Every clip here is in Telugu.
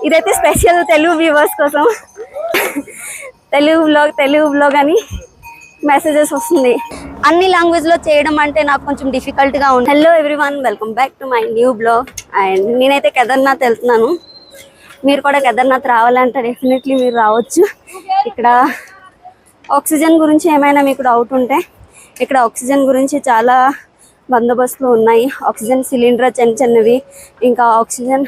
ఇదైతే స్పెషల్ తెలుగు వ్యూవర్స్ కోసం తెలుగు బ్లాగ్ అని మెసేజెస్ వస్తుంది. అన్ని లాంగ్వేజ్ లో చేయడం అంటే నాకు కొంచెం డిఫికల్ట్ గా ఉంది. Hello everyone, welcome back to my new blog. And నేనైతే కేదార్నాథ్ వెళ్తున్నాను. మీరు కూడా కేదార్నాథ్ రావాలంటే డెఫినెట్లీ మీరు రావచ్చు. ఇక్కడ ఆక్సిజన్ గురించి ఏమైనా మీకు డౌట్ ఉంటే ఇక్కడ ఆక్సిజన్ గురించి చాలా బందోబస్తులు ఉన్నాయి. ఆక్సిజన్ సిలిండర్ చిన్నవి, ఇంకా ఆక్సిజన్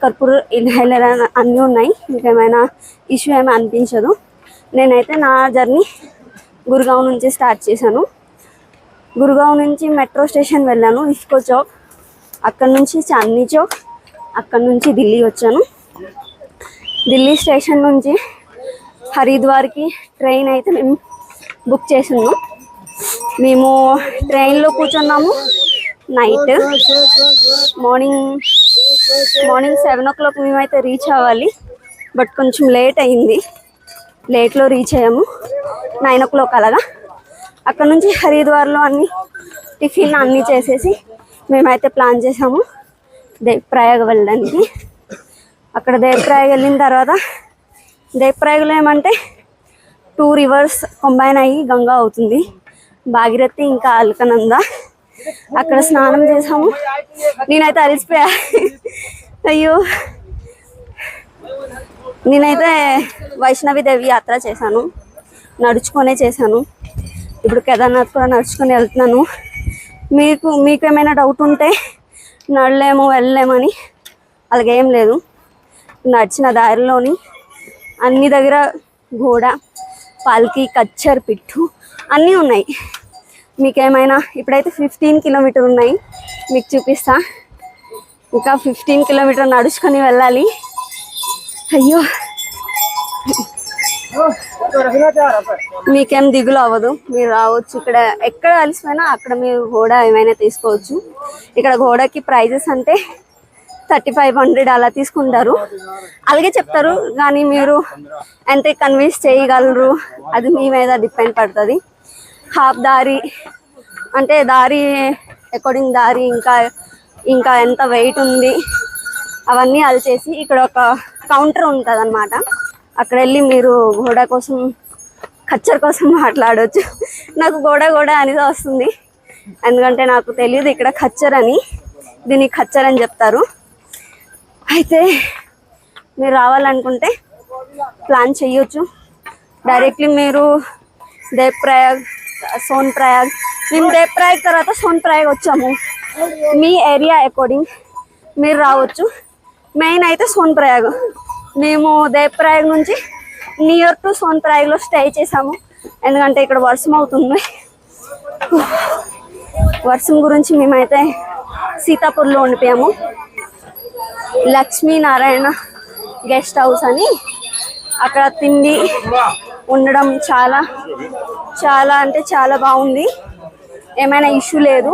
కర్పూర ఇన్హేలర్ అన్నీ ఉన్నాయి. ఇంకేమైనా ఇష్యూ ఏమీ అనిపించదు. నేనైతే నా జర్నీ గుర్గావ్ నుంచి స్టార్ట్ చేశాను. గుర్గావ్ నుంచి మెట్రో స్టేషన్ వెళ్ళాను, ఇఫ్కో చౌక్. అక్కడ నుంచి చాందనీ చౌక్, అక్కడ నుంచి ఢిల్లీ వచ్చాను. ఢిల్లీ స్టేషన్ నుంచి హరిద్వార్కి ట్రైన్ అయితే మేము బుక్ చేసాము. మేము ట్రైన్లో కూర్చున్నాము. నైట్ మార్నింగ్ 7 o'clock మేమైతే రీచ్ అవ్వాలి. బట్ కొంచెం లేట్ అయింది. లేట్లో రీచ్ అయ్యాము 9 o'clock అలాగా. అక్కడ నుంచి హరిద్వార్లో అన్ని టిఫిన్ అన్నీ చేసేసి మేమైతే ప్లాన్ చేసాము దేవ్ప్రయాగ్ వెళ్ళడానికి. అక్కడ దేవ్ప్రయాగ్ వెళ్ళిన తర్వాత దేవ్ప్రయాగ్లో ఏమంటే 2 rivers కంబైన్ అయ్యి గంగా అవుతుంది, భాగీరథి ఇంకా అల్కనంద. అక్కడ స్నానం చేసాము. నేనైతే అలసిపోయా. అయ్యో, నేనైతే వైష్ణవి దేవి యాత్ర చేశాను, నడుచుకొనే చేశాను. ఇప్పుడు కేదార్నాథ్ కూడా నడుచుకొని వెళ్తున్నాను. మీకు ఏమైనా డౌట్ ఉంటే నడలేము వెళ్ళలేమని అలాగేం లేదు. నడిచిన దారిలోని అన్ని దగ్గర ఘోడ, పాల్కి, కచ్చర్, పిట్టు అన్నీ ఉన్నాయి. మీకేమైనా ఇప్పుడైతే 15 kilometers ఉన్నాయి, మీకు చూపిస్తా. ఇంకా 15 kilometers నడుచుకొని వెళ్ళాలి. అయ్యో, మీకేం దిగులు అవ్వదు, మీరు రావచ్చు. ఇక్కడ ఎక్కడ కలిసిపోయినా అక్కడ మీరు ఘోడ ఏమైనా తీసుకోవచ్చు. ఇక్కడ ఘోడకి ప్రైజెస్ అంటే 3500 అలా తీసుకుంటారు, అలాగే చెప్తారు. కానీ మీరు ఎంత కన్విన్స్ చేయగలరు అది మీ మీద డిపెండ్ పడుతుంది. హాఫ్ దారి అంటే దారి అకార్డింగ్ దారి ఇంకా ఎంత వెయిట్ ఉంది అవన్నీ అది చేసి ఇక్కడ ఒక కౌంటర్ ఉంటుంది అన్నమాట. అక్కడ వెళ్ళి మీరు ఘోడా కోసం, ఖచ్చర్ కోసం మాట్లాడవచ్చు. నాకు ఘోడా అనేది వస్తుంది, ఎందుకంటే నాకు తెలియదు ఇక్కడ ఖచ్చర్ అని, దీన్ని ఖచ్చర్ అని చెప్తారు. అయితే మీరు రావాలనుకుంటే ప్లాన్ చేయొచ్చు. డైరెక్ట్లీ మీరు దేవ్ప్రయాగ్, సోన్ప్రయాగ్, మేము దేవ్ప్రయాగ్ తర్వాత సోన్ప్రయాగ్ వచ్చాము. మీ ఏరియా అకార్డింగ్ మీరు రావచ్చు. మెయిన్ అయితే సోన్ప్రయాగ్. మేము దేవ్ప్రయాగ్ నుంచి నియర్ టు సోన్ప్రయాగ్లో స్టే చేసాము, ఎందుకంటే ఇక్కడ వర్షం అవుతుంది. వర్షం గురించి మేమైతే సీతాపూర్లో ఉండిపోయాము. లక్ష్మీనారాయణ గెస్ట్ హౌస్ అని, అక్కడ తిండి ఉండడం చాలా అంటే చాలా బాగుంది. ఏమైనా ఇష్యూ లేదు.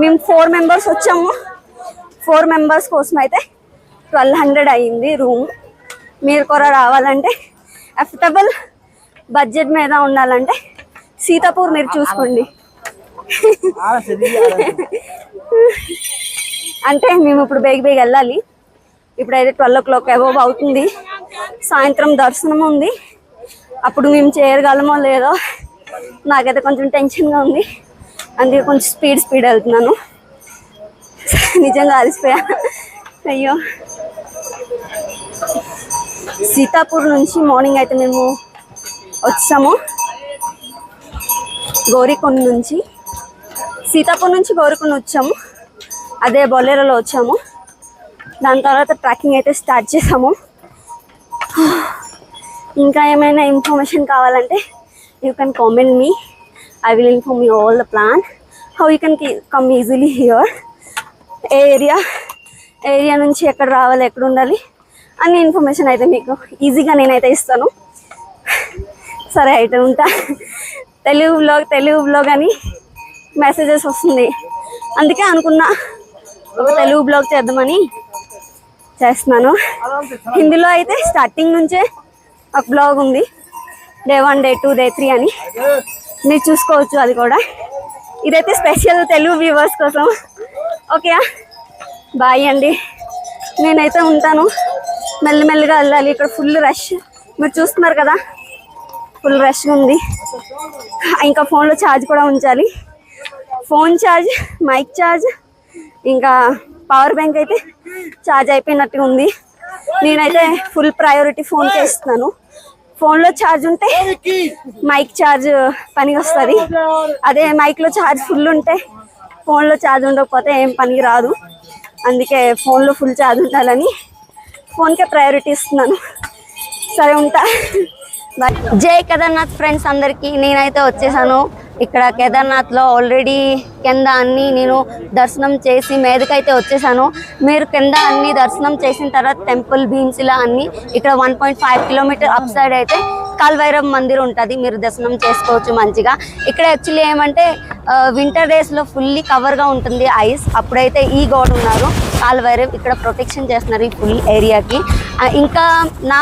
మేము 4 members వచ్చాము. 4 members కోసం అయితే 1200 అయ్యింది రూమ్. మీరు కూడా రావాలంటే అఫోర్డబుల్ బడ్జెట్ మీద ఉండాలంటే సీతాపూర్ మీరు చూసుకోండి. అంటే మేము ఇప్పుడు బేగ వెళ్ళాలి. ఇప్పుడైతే 12 o'clock అబోవ్ అవుతుంది. సాయంత్రం దర్శనం ఉంది. అప్పుడు మేము చేయగలమో లేదో నాకైతే కొంచెం టెన్షన్గా ఉంది. అందుకే కొంచెం స్పీడ్ వెళ్తున్నాను. నిజంగా అలసిపోయా. అయ్యో, సీతాపూర్ నుంచి మార్నింగ్ అయితే మేము వచ్చాము. గౌరీకొండ నుంచి, సీతాపూర్ నుంచి గౌరీకొండ వచ్చాము. అదే బొలెరోలో వచ్చాము. దాని తర్వాత ట్రాకింగ్ అయితే స్టార్ట్ చేసాము. ఇంకా ఏమైనా ఇన్ఫర్మేషన్ కావాలంటే you can comment me. I will inform you all the plan, how you can come easily here. Area నుంచి ఎక్కడ రావాలి, ఎక్కడ ఉండాలి అన్ని ఇన్ఫర్మేషన్ అయితే మీకు ఈజీగా నేనైతే ఇస్తాను. సరే అయితే ఉంటా. తెలుగు బ్లాగ్ అని మెసేజెస్ వస్తుంది, అందుకే అనుకున్నా ఒక తెలుగు బ్లాగ్ చేద్దామని చేస్తున్నాను. హిందీలో అయితే స్టార్టింగ్ నుంచే ఒక బ్లాగ్ ఉంది, Day 1, Day 2, Day 3 అని, మీరు చూసుకోవచ్చు. అది కూడా ఇదైతే స్పెషల్ తెలుగు వ్యూవర్స్ కోసం. ఓకే, బాయ్ అండి. నేనైతే ఉంటాను. మెల్లమెల్లగా వెళ్ళాలి. ఇక్కడ ఫుల్ రష్ మీరు చూస్తున్నారు కదా, ఫుల్ రష్ ఉంది. ఇంకా ఫోన్లో ఛార్జ్ కూడా ఉంచాలి. ఫోన్ ఛార్జ్, మైక్ ఛార్జ్, ఇంకా పవర్ బ్యాంక్ అయితే ఛార్జ్ అయిపోయినట్టుగా ఉంది. నేనైతే ఫుల్ ప్రయారిటీ ఫోన్కే ఇస్తున్నాను. ఫోన్లో ఛార్జ్ ఉంటే మైక్ ఛార్జ్ పనికి వస్తుంది. అదే మైక్లో ఛార్జ్ ఫుల్ ఉంటే ఫోన్లో ఛార్జ్ ఉండకపోతే ఏం పనికి రాదు. అందుకే ఫోన్లో ఫుల్ ఛార్జ్ ఉండాలని ఫోన్కే ప్రయారిటీ ఇస్తున్నాను. సరే ఉంటా. బాయ్. జై కేదార్నాథ్ ఫ్రెండ్స్ అందరికీ. నేనైతే వచ్చేసాను. ఇక్కడ కేదార్నాథ్లో ఆల్రెడీ కింద అన్నీ నేను దర్శనం చేసి మీదకైతే వచ్చేసాను. మీరు కింద అన్ని దర్శనం చేసిన తర్వాత టెంపుల్ భీమ్శిలా అన్ని ఇక్కడ 1.5 కిలోమీటర్ అప్ సైడ్ అయితే కాల్భైరవ్ మందిర్ ఉంటుంది. మీరు దర్శనం చేసుకోవచ్చు మంచిగా. ఇక్కడ యాక్చువల్లీ ఏమంటే వింటర్ డేస్లో ఫుల్లీ కవర్గా ఉంటుంది ఐస్. అప్పుడైతే ఈ గాడ్ ఉన్నారు కాల్భైరవ్, ఇక్కడ ప్రొటెక్షన్ చేస్తున్నారు ఈ ఫుల్ ఏరియాకి. ఇంకా నా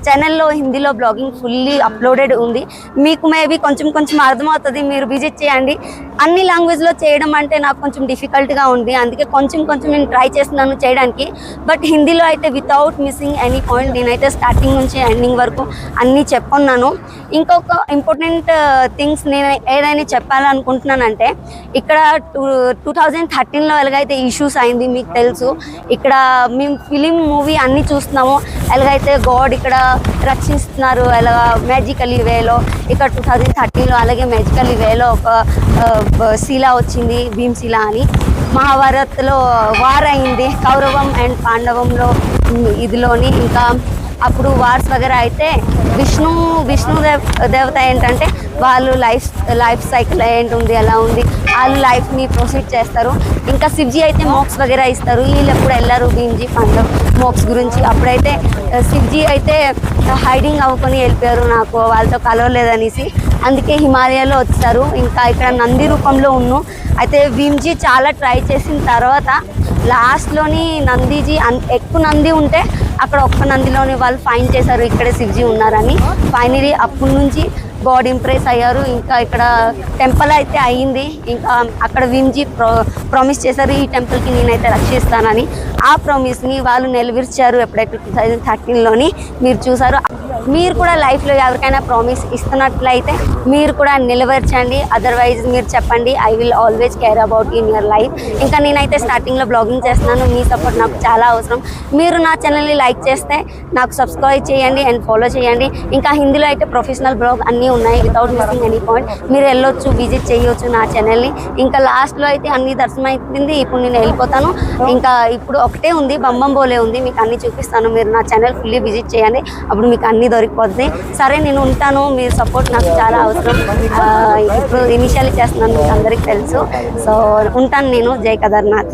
ఛానల్లో హిందీలో బ్లాగింగ్ ఫుల్లీ అప్లోడెడ్ ఉంది. మీకు మేబీ కొంచెం కొంచెం అర్థమవుతుంది, మీరు విజిట్ చేయండి. అన్ని లాంగ్వేజ్లో చేయడం అంటే నాకు కొంచెం డిఫికల్ట్గా ఉంది. అందుకే కొంచెం కొంచెం నేను ట్రై చేస్తున్నాను చేయడానికి. బట్ హిందీలో అయితే వితౌట్ మిస్సింగ్ ఎనీ పాయింట్ నేనైతే స్టార్టింగ్ నుంచి ఎండింగ్ వరకు అన్నీ చెప్పున్నాను. ఇంకొక ఇంపార్టెంట్ థింగ్స్ నేను ఏదైనా చెప్పాలనుకుంటున్నానంటే, ఇక్కడ 2013లో ఎలాగైతే ఇష్యూస్ అయింది మీకు తెలుసు. ఇక్కడ మేము ఫిలిం మూవీ అన్నీ చూస్తున్నాము, ఎలాగైతే గాడ్ ఇక్కడ రక్షిస్తున్నారు ఎలాగ మ్యాజికల్ వేలో. ఇక్కడ 2013లో అలాగే మ్యాజికల్ వేలో ఒక శిలా వచ్చింది, భీమ్శిలా అని. మహాభారత్లో వార్ అయింది కౌరవం అండ్ పాండవంలో ఇదిలోని. ఇంకా అప్పుడు వార్స్ వగేర అయితే విష్ణు దేవత ఏంటంటే వాళ్ళు లైఫ్ సైకిల్ ఏంటుంది ఎలా ఉంది, వాళ్ళు లైఫ్ని ప్రొసీడ్ చేస్తారు. ఇంకా శివ్జీ అయితే మోక్స్ వగేర ఇస్తారు. వీళ్ళు ఎప్పుడు వెళ్ళారు భీమ్జీ పాండవ్ మోక్స్ గురించి. అప్పుడైతే శివ్జీ అయితే హైడింగ్ అవ్వుకొని వెళ్ళిపోయారు, నాకు వాళ్ళతో కలవలేదనేసి. అందుకే హిమాలయాలో వచ్చారు. ఇంకా ఇక్కడ నంది రూపంలో ఉన్నాను. అయితే భీమ్జీ చాలా ట్రై చేసిన తర్వాత లాస్ట్లోని నందీజీ ఎక్కువ నంది ఉంటే అక్కడ ఒక్క నందిలోని వాళ్ళు ఫైన్ చేశారు ఇక్కడే శివ్జీ ఉన్నారని. ఫైనలీ అప్పటి నుంచి గాడ్ ఇంప్రెస్ అయ్యారు. ఇంకా ఇక్కడ టెంపుల్ అయితే అయ్యింది. ఇంకా అక్కడ భీమ్జీ ప్రామిస్ చేశారు ఈ టెంపుల్కి నేనైతే రక్షిస్తానని. ఆ ప్రామిస్ని వాళ్ళు నెరవేర్చారు ఎప్పుడైతే 2013లోని. మీరు చూసారు. మీరు కూడా లైఫ్లో ఎవరికైనా ప్రామిస్ ఇస్తున్నట్లయితే మీరు కూడా నిలవేర్చండి. అదర్వైజ్ మీరు చెప్పండి, I will always care about in your life. ఇంకా నేనైతే స్టార్టింగ్లో బ్లాగింగ్ చేస్తున్నాను, మీ సపోర్ట్ నాకు చాలా అవసరం. మీరు నా ఛానల్ని లైక్ చేస్తే నాకు సబ్స్క్రైబ్ చేయండి అండ్ ఫాలో చేయండి. ఇంకా హిందీలో అయితే ప్రొఫెషనల్ బ్లాగ్ అన్నీ ఉన్నాయి వితౌట్ మిస్సింగ్ ఎనీ పాయింట్. మీరు వెళ్ళొచ్చు, విజిట్ చేయొచ్చు నా ఛానల్ని. ఇంకా లాస్ట్లో అయితే అన్ని దర్శనం అయిపోయింది. ఇప్పుడు నేను వెళ్ళిపోతాను. ఇంకా ఇప్పుడు ఒకటే ఉంది, బంబంబోలే ఉంది. మీకు అన్నీ చూపిస్తాను. మీరు నా ఛానల్ ఫుల్లీ విజిట్ చేయండి, అప్పుడు మీకు అన్నీ దొరికిపోతుంది. సరే నేను ఉంటాను, మీరు సపోర్ట్ నాకు చాలా అవసరం. ఇప్పుడు ఇనిషియల్లీ చేస్తున్నాను, మీకు అందరికీ తెలుసు. సో ఉంటాను నేను. జై కేదార్నాథ్.